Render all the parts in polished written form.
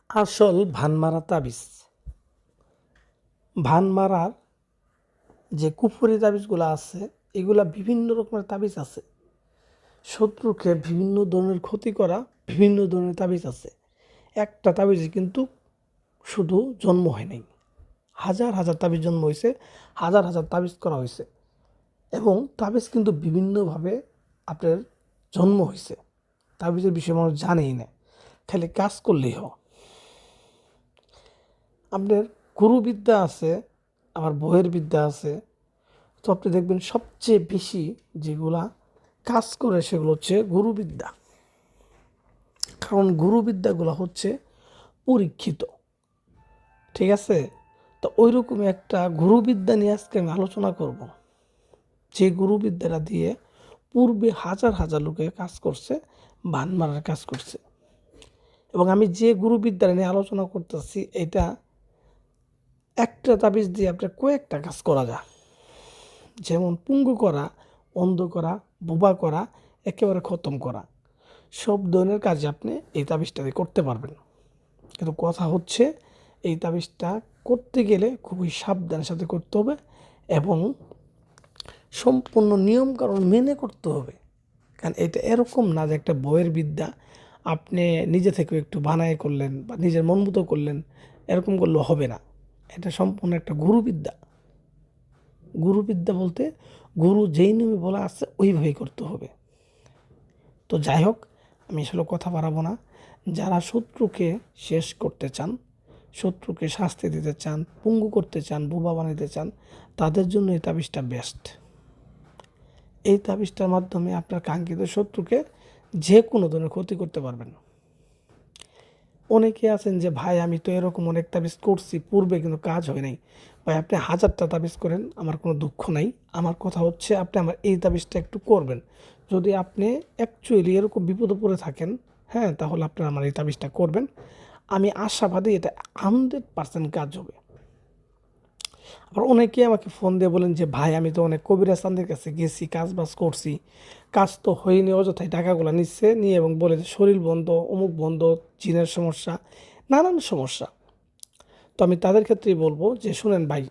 আসল ভানমারা তাবিজ। ভানমারার যে কুফরি তাবিজগুলো আছে, এগুলা বিভিন্ন রকমের তাবিজ আছে। শত্রুকে বিভিন্ন ধরনের ক্ষতি করা বিভিন্ন ধরনের তাবিজ আছে। একটা তাবিজে কিন্তু শুধু জন্ম হয় নাই, হাজার হাজার তাবিজ জন্ম হয়েছে, হাজার হাজার তাবিজ করা হয়েছে। এবং তাবিজ কিন্তু বিভিন্নভাবে আপনার জন্ম হয়েছে। তাবিজের বিষয়ে মানুষ জানেই না, খালি কাজ করলেই হয়। আপনার গুরুবিদ্যা আছে, আবার বইয়ের বিদ্যা আছে। তো আপনি দেখবেন সবচেয়ে বেশি যেগুলা কাজ করে সেগুলো হচ্ছে গুরুবিদ্যা। কারণ গুরুবিদ্যাগুলো হচ্ছে পরীক্ষিত। ঠিক আছে? তো ওই রকমই একটা গুরুবিদ্যা নিয়ে আজকে আমি আলোচনা করব, যে গুরুবিদ্যাটা দিয়ে পূর্বে হাজার হাজার লোকে কাজ করছে, বান মারার কাজ করছে। এবং আমি যে গুরুবিদ্যা নিয়ে আলোচনা করতেছি, এটা একটা তাবিজ দিয়ে আপনার কয়েকটা কাজ করা যায়। যেমন পঙ্গু করা, অন্ধ করা, বোবা করা, একেবারে খতম করা, সব ধরনের কাজে আপনি এই তাবিজটা দিয়ে করতে পারবেন। কিন্তু কথা হচ্ছে, এই তাবিজটা করতে গেলে খুবই সাবধানের সাথে করতে হবে এবং সম্পূর্ণ নিয়মকানুন মেনে করতে হবে। কারণ এটা এরকম না যে একটা বইয়ের বিদ্যা আপনি নিজে থেকে একটু বানায় করলেন বা নিজের মন মতো করলেন, এরকম করলে হবে না। এটা সম্পূর্ণ একটা গুরুবিদ্যা। গুরুবিদ্যা বলতে গুরু যেই নিয়মে বলা আছে ওইভাবেই করতে হবে। তো যাই হোক, আমি আসলে কথা বাড়াবো না। যারা শত্রুকে শেষ করতে চান, শত্রুকে শাস্তি দিতে চান, পঙ্গু করতে চান, বোবা বানাতে চান, তাদের জন্য এই তাবিজটা বেস্ট। এই তাবিজটার মাধ্যমে আপনার কাঙ্ক্ষিত শত্রুকে যে কোনো ধরনের ক্ষতি করতে পারবেন। অনেকে আছেন যে ভাই আমি তো এরকম অনেক তাবিজ করছি পূর্বে, কিন্তু কাজ হয় নাই। ভাই আপনি হাজারটা তাবিজ করেন, আমার কোনো দুঃখ নাই। আমার কথা হচ্ছে আপনি আমার এই তাবিজটা একটু করবেন। যদি আপনি অ্যাকচুয়ালি এরকম বিপদে পড়ে থাকেন, হ্যাঁ, তাহলে আপনার আমার এই তাবিজটা করবেন। আমি আশাবাদী এটা 100% কাজ হবে। আবার অনেকে আমাকে ফোন দিয়ে বলেন যে ভাই আমি তো অনেক কবিরাজ চান্দের কাছে গেছি, কাজ বাজ করছি, কাজ তো হয়নি, অযথায় টাকাগুলো নিচ্ছে নিয়ে এবং বলে যে শরীর বন্ধ, অমুক বন্ধ, জিনের সমস্যা, নানান সমস্যা। তো আমি তাদের ক্ষেত্রেই বলবো যে শুনেন ভাই,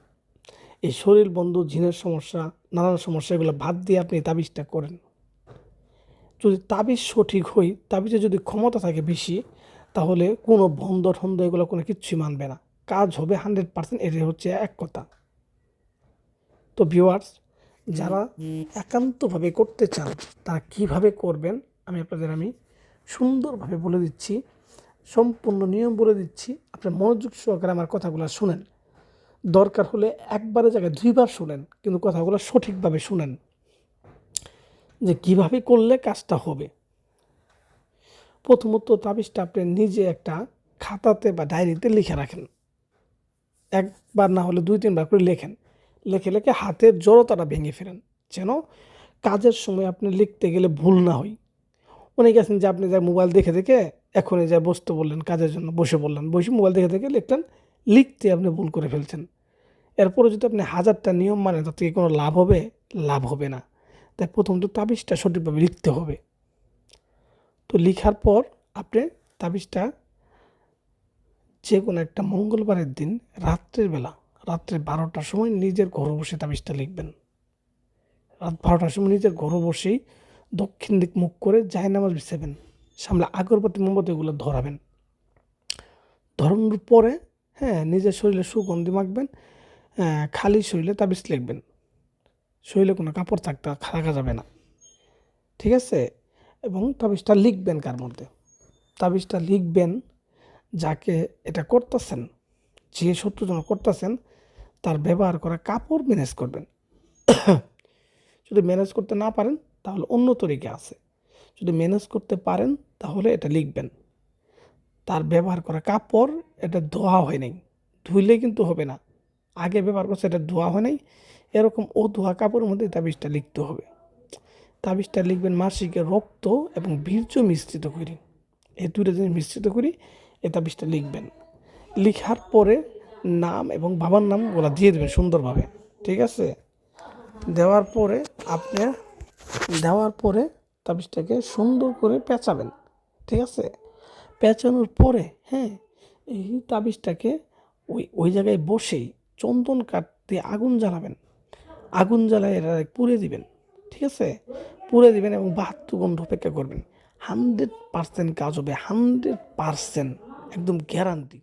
এই শরীর বন্ধ, জিনের সমস্যা, নানান সমস্যা, এগুলো বাদ দিয়ে আপনি এই তাবিজটা করেন। যদি তাবিজ সঠিক হই, তাবিজে যদি ক্ষমতা থাকে বেশি, তাহলে কোনো বন্ধ ঠন্ধ এগুলো কোনো কিচ্ছুই মানবে না, কাজ হবে 100%। এটাই হচ্ছে এক কথা। তো ভিউয়ার্স, যারা একান্তভাবে করতে চান তারা কিভাবে করবেন আমি সুন্দরভাবে বলে দিচ্ছি, সম্পূর্ণ নিয়ম বলে দিচ্ছি। আপনি মনোযোগ সহকারে আমার কথাগুলো শুনেন। দরকার হলে একবারের জায়গায় 2বার শুনেন, কিন্তু কথাগুলো সঠিকভাবে শুনেন যে কিভাবে করলে কাজটা হবে। প্রথমত তাবিজটা আপনি নিজে একটা খাতাতে বা ডায়েরিতে লিখে রাখেন। একবার না হলে 2-3বার করে লেখেন। লেখে লেখে হাতের জড়তাটা ভেঙে ফেলেন, যেন কাজের সময় আপনি লিখতে গেলে ভুল না হয়। অনেকে আছেন যে আপনি যা মোবাইল দেখে দেখে এখনই যা বসতে বললেন, কাজের জন্য বসে বললেন, বসে মোবাইল দেখে দেখে লিখলেন, লিখতে আপনি ভুল করে ফেলছেন। এরপরে যদি আপনি হাজারটা নিয়ম মানেন, তার থেকে কোনো লাভ হবে? লাভ হবে না। তাই প্রথমত তাবিজটা সঠিকভাবে লিখতে হবে। তো লিখার পর আপনি তাবিজটা যে কোনো একটা মঙ্গলবারের দিন রাত্রের বেলা, রাত্রে 12টার সময় নিজের ঘরে বসে তাবিজটা লিখবেন। রাত 12টার সময় নিজের ঘরে বসেই দক্ষিণ দিক মুখ করে জায়নামাজ বিছাবেন, সামনে আগরবাতি মোমবাতি এগুলো ধরাবেন। ধরানোর পরে, হ্যাঁ, নিজের শরীরে সুগন্ধি মাখবেন, খালি শরীরে তাবিজ লিখবেন। শরীরে কোনো কাপড় থাকা যাবে না। ঠিক আছে? এবং তাবিজটা লিখবেন কার মধ্যে? তাবিজটা লিখবেন যাকে এটা করতেছেন, যে শত্রুর জন্য করতেছেন, তার ব্যবহার করা কাপড় ম্যানেজ করবেন। যদি ম্যানেজ করতে না পারেন তাহলে অন্য তরিকা আছে। যদি ম্যানেজ করতে পারেন তাহলে এটা লিখবেন। তার ব্যবহার করা কাপড়, এটা ধোয়া হয় নাই, ধুইলে কিন্তু হবে না। আগে ব্যবহার করছে, এটা ধোয়া হয় নাই, এরকম ও ধোয়া কাপড়ের মধ্যে তাবিজটা লিখতে হবে। তাবিজটা লিখবেন মাসিকের রক্ত এবং বীর্য মিশ্রিত করি, এই দুটো জিনিস মিশ্রিত করি এই তাবিজটা লিখবেন। লিখার পরে নাম এবং বাবার নাম ওরা দিয়ে দেবেন সুন্দরভাবে। ঠিক আছে? দেওয়ার পরে আপনি দেওয়ার পরে তাবিজটাকে সুন্দর করে পেঁচাবেন। ঠিক আছে? পেঁচানোর পরে, হ্যাঁ, এই তাবিজটাকে ওই ওই জায়গায় বসেই চন্দন কাঠ দিয়ে আগুন জ্বালাবেন, আগুন জ্বালায় এটা পুড়ে দিবেন, ঠিক আছে? পুড়ে দিবেন এবং 72 ঘন্টা অপেক্ষা করবেন। 100% কাজ হবে, 100%, একদম গ্যারান্টি।